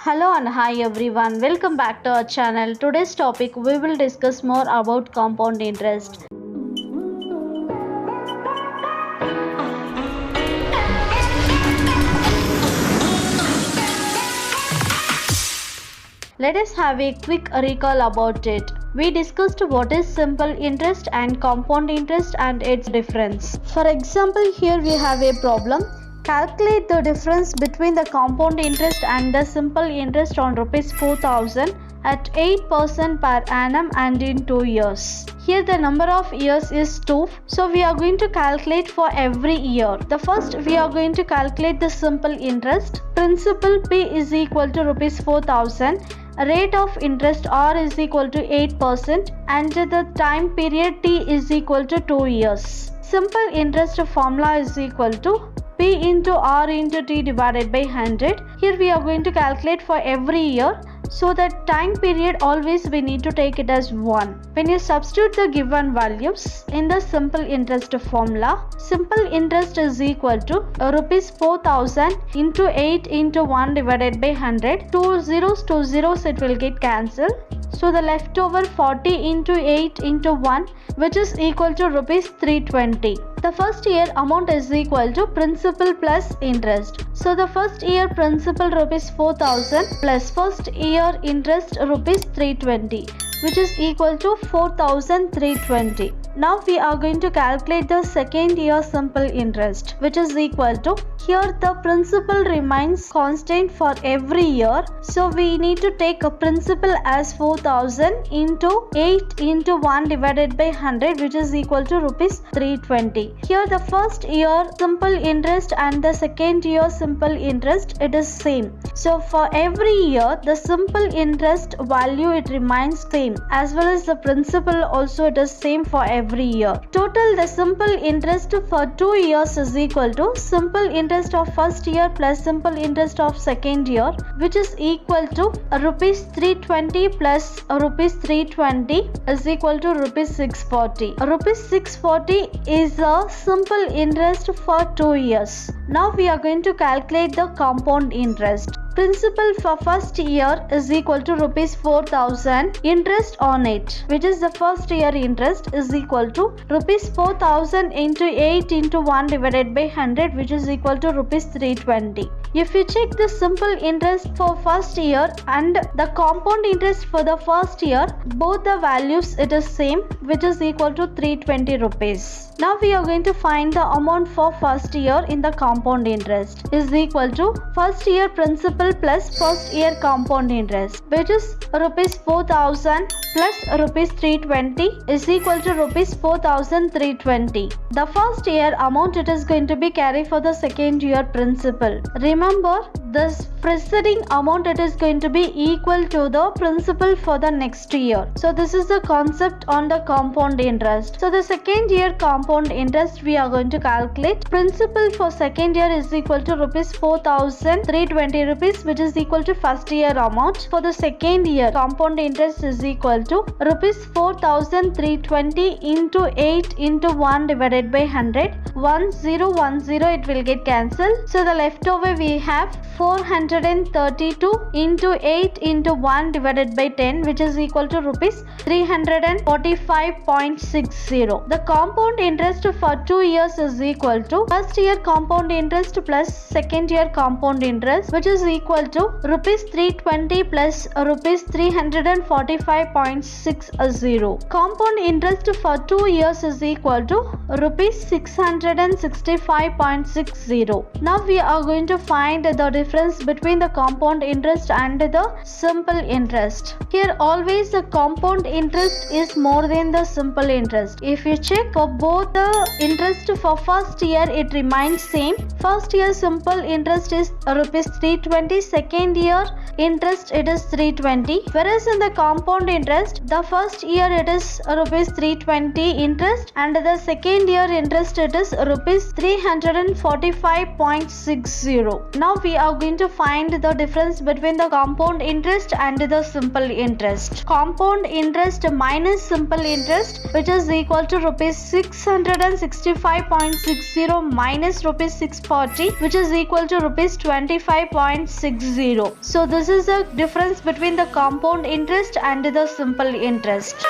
Hello and hi everyone, welcome back to our channel. Today's topic we will discuss more about compound interest. Let us have a quick recall about it. We discussed what is simple interest and compound interest and its difference. For example, here we have a problem. Calculate the difference between the compound interest and the simple interest on rupees 4000 at 8% per annum and in 2 years. Here the number of years is 2, so we are going to calculate for every year. The first we are going to calculate the simple interest. Principal P is equal to rupees 4000. Rate of interest R is equal to 8% and the time period T is equal to 2 years. Simple interest formula is equal to P into R into T divided by 100. Here we are going to calculate for every year. So that time period always we need to take it as 1. When you substitute the given values in the simple interest formula, simple interest is equal to rupees 4000 into 8 into 1 divided by 100. 2 zeros it will get cancelled. So the leftover 40 into 8 into 1 which is equal to rupees 320. The first year amount is equal to principal plus interest. So the first year principal rupees 4000 plus first year interest rupees 320 which is equal to 4320. Now we are going to calculate the second year simple interest which is equal to, here the principal remains constant for every year, so we need to take a principal as 4000 into 8 into 1 divided by 100 which is equal to rupees 320. Here the first year simple interest and the second year simple interest it is same. So for every year the simple interest value it remains same, as well as the principal also it is same for every year. Total the simple interest for 2 years is equal to simple interest of first year plus simple interest of second year which is equal to rupees 320 plus rupees 320 is equal to rupees 640. Rupees 640 is a simple interest for 2 years. Now we are going to calculate the compound interest. Principal for first year is equal to rupees 4000. Interest on it, which is the first year interest, is equal to rupees 4000 into 8 into 1 divided by 100 which is equal to rupees 320. If you check the simple interest for first year and the compound interest for the first year, both the values it is same which is equal to 320 rupees. Now we are going to find the amount for first year in the compound interest is equal to first year principal plus first year compound interest which is rupees 4000 plus rupees 320 is equal to rupees 4320. The first year amount it is going to be carried for the second year principal. Remember, this preceding amount it is going to be equal to the principal for the next year. So this is the concept on the compound interest. So the second year compound interest we are going to calculate. Principal for second year is equal to rupees 4320 rupees which is equal to first year amount. For the second year compound interest is equal to rupees 4320 into 8 into 1 divided by 100. 1010 it will get cancelled. So the leftover we have 432 into 8 into 1 divided by 10 which is equal to rupees 345.60. The compound interest for 2 years is equal to first year compound interest plus second year compound interest which is equal to rupees 320 plus rupees 345.60. Compound interest for 2 years is equal to rupees 665.60. Now we are going to find the difference between the compound interest and the simple interest. Here always the compound interest is more than the simple interest. If you check for both the interest for first year it remains same. First year simple interest is rupees 320, second year interest it is 320, whereas in the compound interest the first year it is rupees 320 interest and the second year interest it is rupees 345.60. Now we are going to find the difference between the compound interest and the simple interest. Compound interest minus simple interest, which is equal to rupees 665.60 minus rupees 640, which is equal to rupees 25.60. So this is the difference between the compound interest and the simple interest.